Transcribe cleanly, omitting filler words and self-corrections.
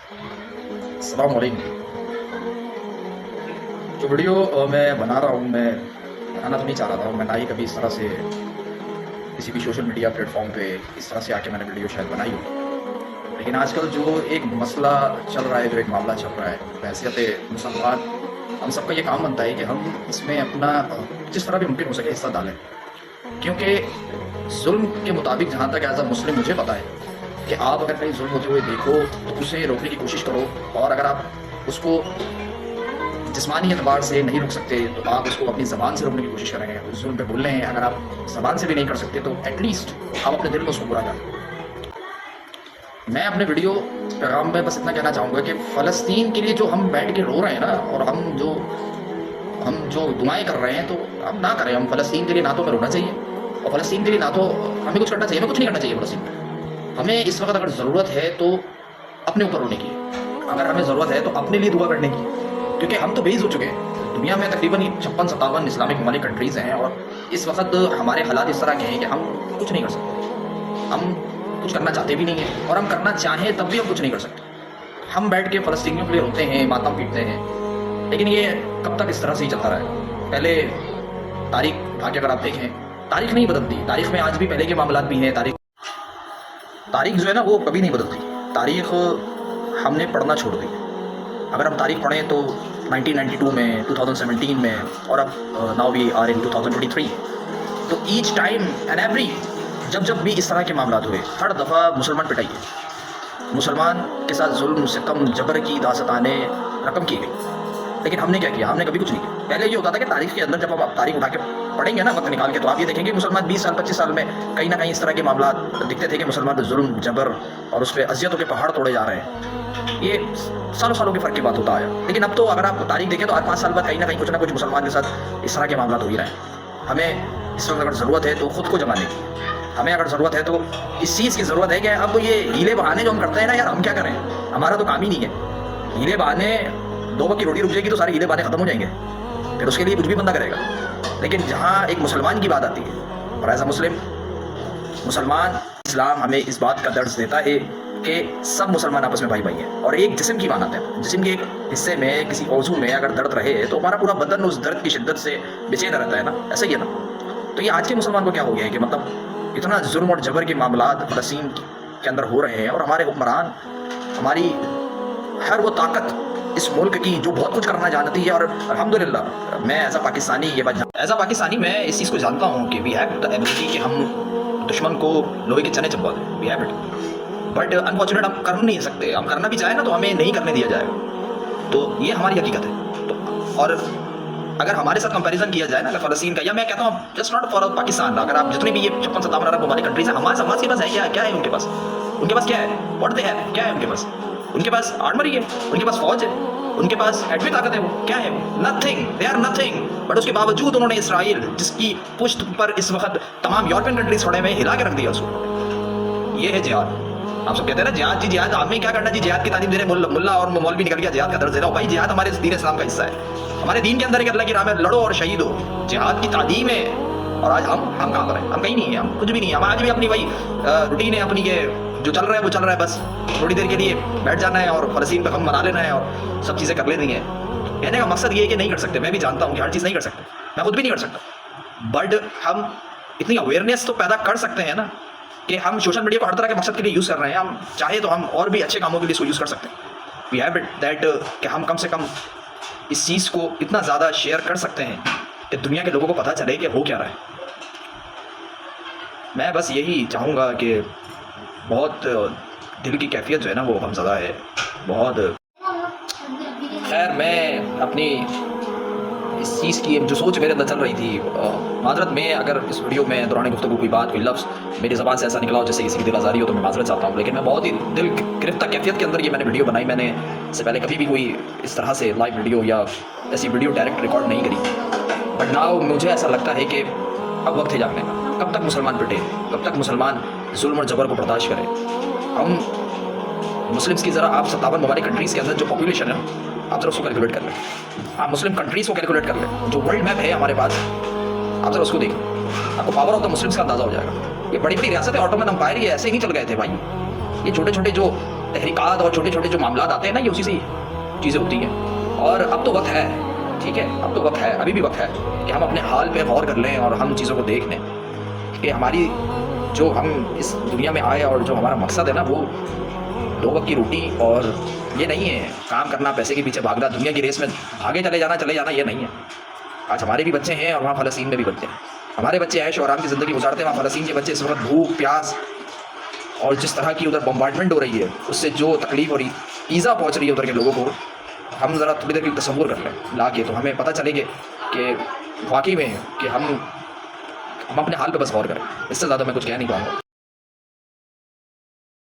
अस्सलाम वालेकुम। जो वीडियो मैं बना रहा हूँ, मैं बनाना तो नहीं चाह रहा था, मैं ना ही कभी इस तरह से किसी भी सोशल मीडिया प्लेटफॉर्म पे इस तरह से आके मैंने वीडियो शायद बनाई हो। लेकिन आजकल जो एक मसला चल रहा है, जो एक मामला चल रहा है, बहैसियत मुसलमान हम सबका ये काम बनता है कि हम इसमें अपना जिस तरह भी मुमकिन हो सके हिस्सा डालें। क्योंकि जुल्म के मुताबिक जहाँ तक एज अ मुस्लिम मुझे पता है कि आप अगर कहीं जुल्म होते हुए देखो तो उसे रोकने की कोशिश करो, और अगर आप उसको जिस्मानी एतबार से नहीं रोक सकते तो आप उसको अपनी ज़बान से रोकने की कोशिश करेंगे। उस जुल्म पे बोल रहे हैं, अगर आप ज़बान से भी नहीं कर सकते तो एटलीस्ट आप अपने दिल में उसको बुरा करें। मैं अपने वीडियो पैगाम में बस इतना कहना चाहूँगा कि फ़लस्तीन के लिए जो हम बैठ के रो रहे हैं ना, और हम जो दुआएं कर रहे हैं, तो हम ना करें। हम फ़लस्तीन के लिए ना तो हमें रोना चाहिए, और फ़लस्तीन के लिए ना तो हमें कुछ करना चाहिए, हमें कुछ नहीं करना चाहिए फ़लस्तीन में। हमें इस वक्त अगर ज़रूरत है तो अपने ऊपर रोने की, अगर हमें ज़रूरत है तो अपने लिए दुआ करने की, क्योंकि हम तो बेइज्जत हो चुके हैं। दुनिया में तकरीबन 56-57 इस्लामिक ममालिक कंट्रीज़ हैं, और इस वक्त हमारे हालात इस तरह के हैं कि हम कुछ नहीं कर सकते। हम कुछ करना चाहते भी नहीं हैं, और हम करना चाहें तब भी हम कुछ नहीं कर सकते। हम बैठ के फ़लस्तीनियों के लिए रोते हैं, मातम पीटते हैं, लेकिन ये कब तक इस तरह से ही चलता रहा है। पहले तारीख उठा के अगर आप देखें, तारीख नहीं बदलती। तारीख में आज भी पहले के मामलात भी हैं। तारीख जो है ना, वो कभी नहीं बदलती। तारीख हमने पढ़ना छोड़ दी। अगर हम तारीख पढ़ें तो 1992 में, 2017 में, और अब नाउ वी आर इन 2023, तो ईच टाइम एंड एवरी जब भी इस तरह के मामला हुए, हर दफ़ा मुसलमान पिटाई है। मुसलमान के साथ जुल्म, सितम, जबर की दास्तानें रकम की गई। लेकिन हमने क्या किया? हमने कभी कुछ नहीं किया। पहले ये होता था कि तारीख के अंदर जब आप तारीख उठा के पढ़ेंगे ना, वक्त निकाल के, तो आप ये देखेंगे मुसलमान 20 साल 25 साल में कहीं ना कहीं इस तरह के मामला दिखते थे कि मुसलमान जुल्म, जबर और उस पर अजियतों के पहाड़ तोड़े जा रहे हैं। ये सालों सालों के फ़र्क की बात होता आया। लेकिन अब तो अगर आप तारीख देखें तो हर 5 साल बाद कहीं ना कहीं कुछ ना कुछ मुसलमान के साथ इस तरह के मामला हो ही रहे हैं। हमें इस वक्त अगर ज़रूरत है तो ख़ुद को जमाने की, हमें अगर ज़रूरत है तो इस चीज़ की ज़रूरत है कि अब ये हीले बहाने जो हम करते हैं ना यार, हम क्या करें? हमारा तो काम ही नहीं है। हीले बहाने, 2 वक्त की रोटी रुक जाएगी तो सारे हीले बहाने ख़त्म हो जाएंगे, फिर उसके लिए कुछ भी बंदा करेगा। लेकिन जहाँ एक मुसलमान की बात आती है, और एज अ मुसलमान, इस्लाम हमें इस बात का दर्ज देता है कि सब मुसलमान आपस में भाई भाई हैं, और एक जिस्म की मानते हैं। जिस्म के एक हिस्से में, किसी औज़ू में अगर दर्द रहे तो हमारा पूरा बदन उस दर्द की शिद्दत से बेचैन रहता है ना, ऐसा ही है ना। तो ये आज के मुसलमान को क्या हो गया है कि मतलब इतना जुल्म और जबर के मामलात फ़लस्तीन के अंदर हो रहे हैं, और हमारे हुक्मरान, हमारी हर वो ताकत इस मुल्क की जो बहुत कुछ करना जानती है। और अल्हम्दुलिल्लाह मैं एज अ पाकिस्तानी मैं इस चीज़ को जानता हूँ कि वी हैव द एबिलिटी कि हम दुश्मन को लोहे के चने चबवा दें। We have it, but unfortunate हम कर नहीं सकते। हम करना भी चाहें ना तो हमें नहीं करने दिया जाएगा। तो ये हमारी हकीकत है। तो और अगर हमारे साथ कंपैरिजन किया जाए ना, अगर फ़लस्तीन का, या मैं कहता हूँ जस्ट नॉट फॉर पाकिस्तान, अगर आप जितनी भी ये 56-57 अरब ममालिक कंट्रीज हैं, हमारे समाज के पास है क्या है उनके पास? उनके पास क्या है? What they have? क्या है उनके पास? उनके पास आर्मरी है, उनके पास फौज है, उनके पास एटमी ताकत है। वो क्या है? Nothing, they are nothing. But उसके बावजूद उन्होंने इसराइल, जिसकी पुश्त पर इस वक्त तमाम यूरोपियन कंट्रीज खड़े में, हिला के रख दिया उसको। ये है जिहाद। आप सब कहते हैं ना जिहाद जी जिहाद, हमें क्या करना जी? जिहाद की तालीम दे रहे मुल्ला और मौलवी निकल गया जिहाद का दर्ज दे रहा हो। भाई जिहाद हमारे दीन इस्लाम का हिस्सा है। हमारे दीन के अंदर एक अल्लाह की राह में लड़ो और शहीद हो, जिहाद की तालीम है। और आज हम कहाँ पर हैं? हम कहीं नहीं है, हम कुछ भी नहीं है। हम आज भी अपनी वही रूटीन है अपनी, के जो चल रहा है वो चल रहा है। बस थोड़ी देर के लिए बैठ जाना है और फ़लस्तीन पर हम मना लेना है और सब चीज़ें कर लेनी है। कहने का मकसद ये है कि नहीं कर सकते। मैं भी जानता हूँ कि हर चीज़ नहीं कर सकते, मैं खुद भी नहीं कर सकता, बट हम इतनी अवेयरनेस तो पैदा कर सकते हैं ना कि हम सोशल मीडिया को हर तरह के मकसद के लिए यूज़ कर रहे हैं। हम चाहे तो हम और भी अच्छे कामों के लिए इसको यूज़ कर सकते हैं। वी हैव इट दैट कि हम कम से कम इस चीज़ को इतना ज़्यादा शेयर कर सकते हैं कि दुनिया के लोगों को पता चले कि हो क्या रहा है। मैं बस यही चाहूँगा कि बहुत दिल की कैफियत जो है ना वो कम ज़्यादा है बहुत। खैर, मैं अपनी इस चीज़ की जो सोच मेरे अंदर चल रही थी, माजरत में अगर इस वीडियो में दौरान गुफ्तगू कोई बात, कोई लफ्ज़ मेरी ज़बान से ऐसा निकला हो जैसे किसी की दिल आज़ारी हो, तो मैं माजरत चाहता हूँ। लेकिन मैं बहुत ही दिल गिरफ्ता कैफियत के अंदर ये मैंने वीडियो बनाई। मैंने इससे पहले कभी भी कोई इस तरह से लाइव वीडियो या ऐसी वीडियो डायरेक्ट रिकॉर्ड नहीं करी। बट नाउ मुझे ऐसा लगता है कि अब वक्त है जागने का। कब तक मुसलमान पिटे? कब तक मुसलमान जुल्म और जबर को बर्दाश्त करें? हम मुस्लिम्स की ज़रा, आप 57 ममालिक कंट्रीज़ के अंदर जो पॉपुलेशन है, आप ज़रा उसको कैलकुलेट कर लें। आप मुस्लिम कंट्रीज़ को कैलकुलेट कर लें, जो वर्ल्ड मैप है हमारे पास, आप ज़रा उसको देखें, आपको पावर ऑफ द मुस्लिम्स का अंदाज़ा हो जाएगा। ये बड़ी बड़ी रियासतें, ऑटोमन एम्पायर, ये ऐसे ही नहीं चल गए थे भाई। ये छोटे छोटे जो تحریکات اور چھوٹے چھوٹے جو معاملات آتے ہیں نا، یہ اسی سے ہی چیزیں ہوتی ہیں. اور اب تو وقت ہے، ٹھیک ہے، اب تو وقت ہے، ابھی بھی وقت ہے کہ ہم اپنے حال پہ غور کر لیں اور ہم چیزوں کو دیکھ لیں کہ ہماری جو ہم اس دنیا میں آئے اور جو ہمارا مقصد ہے نا، وہ 2 وقت کی روٹی اور یہ نہیں ہے کام کرنا، پیسے کے پیچھے بھاگنا، دنیا کی ریس میں آگے چلے جانا، یہ نہیں ہے. آج ہمارے بھی بچے ہیں اور وہاں فلسطین میں بھی بچے ہیں. ہمارے بچے عیش و آرام کی زندگی گزارتے ہیں، وہاں فلسطین کے بچے اس وقت بھوک پیاس اور جس طرح کی ادھر بمبارڈمنٹ ہو رہی ہے اس سے جو تکلیف اور ایزا پہنچ رہی ہے ادھر کے لوگوں کو، ہم ذرا تھوڑی دیر کی تصور کر لیں لا کے، تو ہمیں پتہ چلے گے کہ واقعی میں کہ ہم اپنے حال پہ بس غور کریں. اس سے زیادہ میں کچھ کہہ نہیں پاؤں گا.